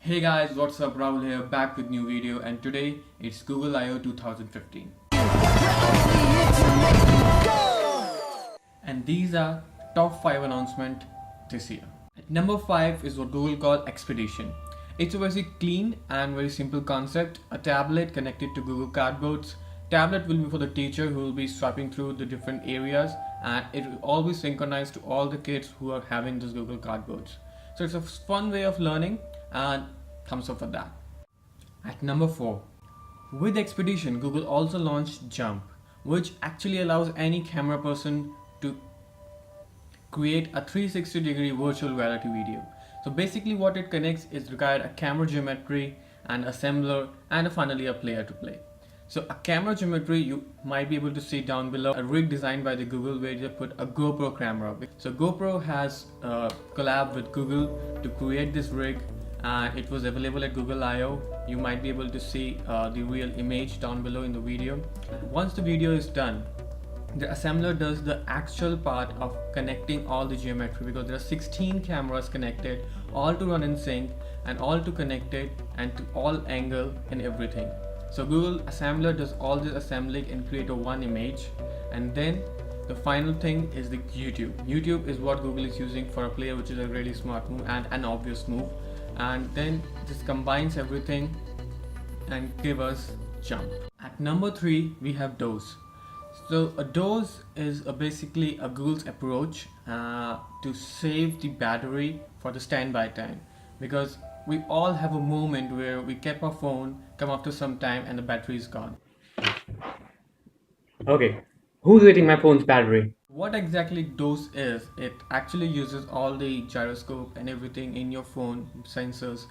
Hey guys, what's up? Rahul here, back with new video, and today it's Google I/O 2015. And these are top 5 announcement this year. At number 5 is what Google call Expedition. It's a very clean and very simple concept. A tablet connected to Google Cardboards. Tablet will be for the teacher who will be swiping through the different areas, and it will always synchronize to all the kids who are having this Google Cardboards. So it's a fun way of learning, and thumbs up for that. At number 4, with Expedition, Google also launched Jump, which actually allows any camera person to create a 360-degree virtual reality video. So basically what it connects is required a camera geometry, an assembler, and finally a player to play. So a camera geometry, you might be able to see down below a rig designed by the Google where they put a GoPro camera. So GoPro has collabed with Google to create this rig, and it was available at Google I/O. You might be able to see the real image down below in the video. Once the video is done, the assembler does the actual part of connecting all the geometry, because there are 16 cameras connected, all to run in sync and all to connected and to all angle and everything. So Google assembler does all the assembling and create a one image, and then the final thing is the YouTube. YouTube is what Google is using for a player, which is a really smart move and an obvious move. And then this combines everything and give us Jump. At number 3, we have Doze. So a Doze is basically a Google's approach to save the battery for the standby time, because we all have a moment where we kept our phone, come after some time, and the battery is gone. Okay, who's eating my phone's battery? What exactly Doze is, it actually uses all the gyroscope and everything in your phone sensors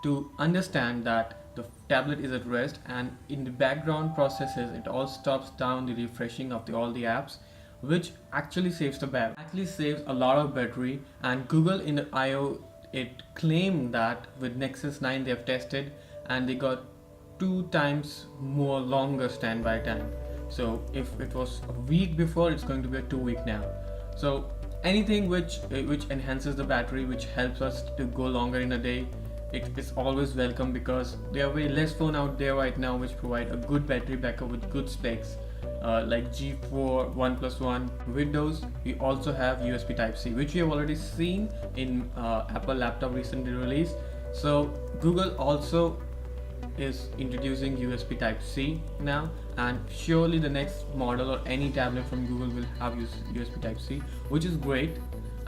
to understand that the tablet is at rest, and in the background processes it all stops down the refreshing of all the apps, which actually saves the battery. Actually saves a lot of battery. And Google in the I/O, it claimed that with Nexus 9 they have tested and they got 2 times more longer standby time. So if it was a week before, it's going to be a 2 week now. So anything which enhances the battery, which helps us to go longer in a day, it is always welcome, because there are way less phone out there right now which provide a good battery backup with good specs, like G4, OnePlus One. With those, we also have USB Type-C, which we have already seen in Apple laptop recently released. So Google also is introducing USB Type-C now, and surely the next model or any tablet from Google will have USB Type-C, which is great.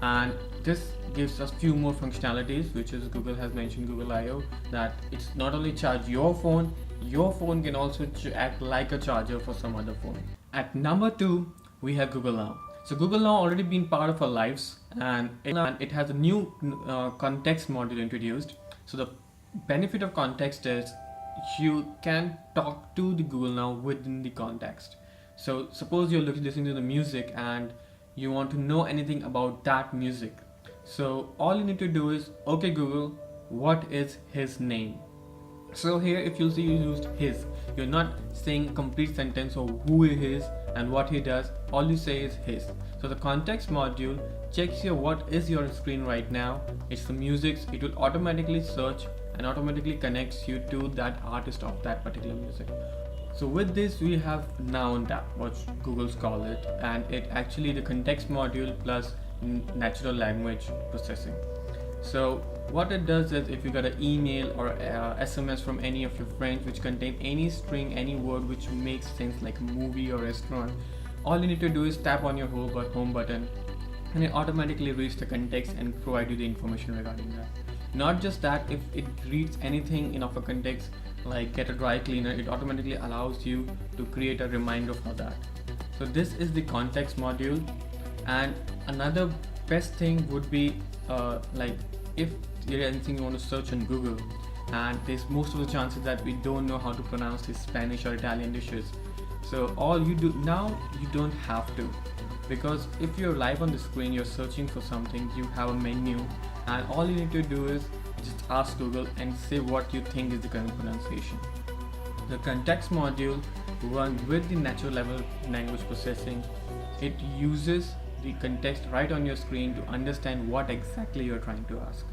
And this gives us few more functionalities, which is Google has mentioned Google I/O, that it's not only charge your phone can also act like a charger for some other phone. At number 2, we have Google Now. So Google Now already been part of our lives, and it has a new context module introduced. So the benefit of context is you can talk to the Google Now within the context. So suppose you're listening to the music and you want to know anything about that music. So all you need to do is, okay Google, what is his name? So here if you'll see you used his, you're not saying a complete sentence of who he is and what he does, all you say is his. So the context module checks here what is your screen right now, it's the music, it will automatically search and automatically connects you to that artist of that particular music. So with this we have Noun Tap, what Google's call it, and it actually the context module plus natural language processing. So what it does is, if you got an email or SMS from any of your friends which contain any string, any word which makes sense like a movie or restaurant, all you need to do is tap on your home button and it automatically reads the context and provide you the information regarding that. Not just that, if it reads anything in of a context like get a dry cleaner, it automatically allows you to create a reminder for that. So this is the context module. And another best thing would be like if there is anything you want to search on Google, and there's most of the chances that we don't know how to pronounce the Spanish or Italian dishes. So all you do now, you don't have to, because if you're live on the screen, you're searching for something, you have a menu, and all you need to do is just ask Google and say what you think is the correct pronunciation. The context module runs with the natural language processing. It uses the context right on your screen to understand what exactly you're trying to ask.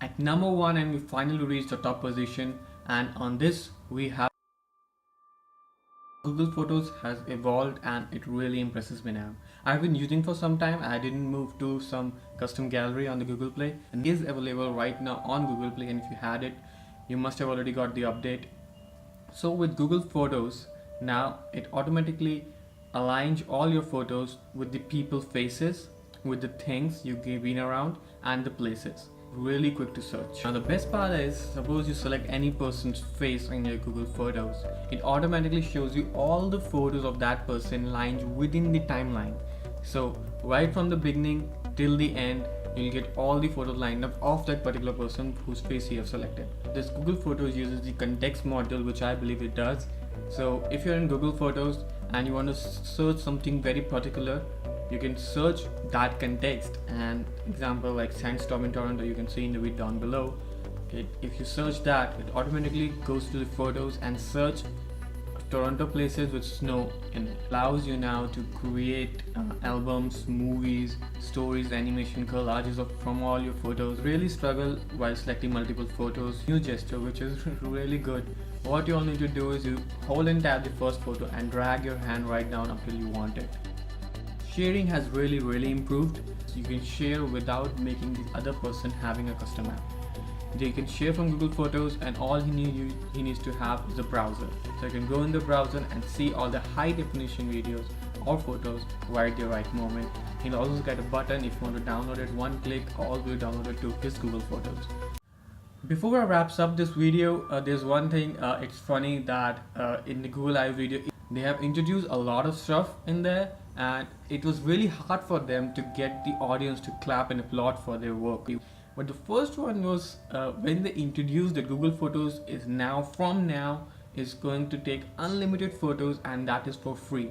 at number one, and we finally reached the top position. And on this we have Google Photos has evolved and it really impresses me now. I've been using for some time. I didn't move to some custom gallery on the Google Play, and it is available right now on Google Play, and if you had it, you must have already got the update. So with Google Photos, now it automatically aligns all your photos with the people faces, with the things you've been around, and the places. Really quick to search. Now the best part is, suppose you select any person's face in your Google Photos, it automatically shows you all the photos of that person lined within the timeline. So right from the beginning till the end, you'll get all the photos lined up of that particular person whose face you have selected. This Google Photos uses the context module, which I believe it does. So if you're in Google Photos and you want to search something very particular, you can search that context. And example like sandstorm in Toronto, you can see in the video down below. If you search that, it automatically goes to the photos and search Toronto places with snow, and allows you now to create albums, movies, stories, animation, collages from all your photos. Really struggle while selecting multiple photos. New gesture, which is really good. What you all need to do is you hold and tap the first photo and drag your hand right down until you want it. Sharing has really improved. You can share without making the other person having a custom app. You can share from Google Photos, and all he needs to have is a browser. So you can go in the browser and see all the high definition videos or photos right at the right moment. He'll also get a button if you want to download it, one click, all will download it to his Google Photos. Before I wraps up this video, there's one thing. It's funny that in the Google I video, they have introduced a lot of stuff in there, and it was really hard for them to get the audience to clap and applaud for their work. But the first one was when they introduced that Google Photos is from now is going to take unlimited photos, and that is for free.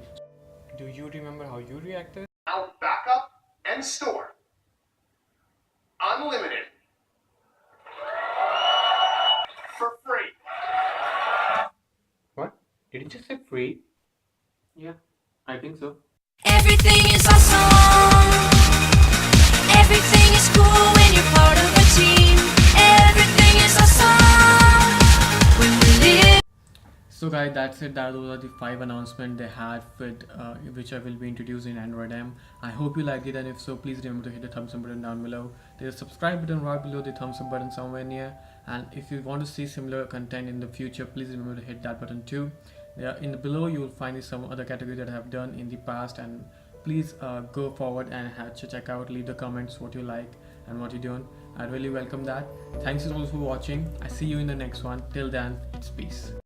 Do you remember how you reacted? Now backup and store. Unlimited. For free. What? Did you just say free? Yeah, I think so. Everything is awesome. Everything is cool when you're part of a team. Everything is awesome when we live. So guys, that's it. Those are the 5 announcements they had with which I will be introduced in Android M. I hope you liked it, and if so, please remember to hit the thumbs up button down below. There's a subscribe button right below the thumbs up button somewhere near, and if you want to see similar content in the future, please remember to hit that button too. In the below you will find some other categories that I have done in the past, and please go forward and check out, leave the comments what you like and what you don't. I really welcome that. Thanks all for watching. I see you in the next one. Till then, it's peace.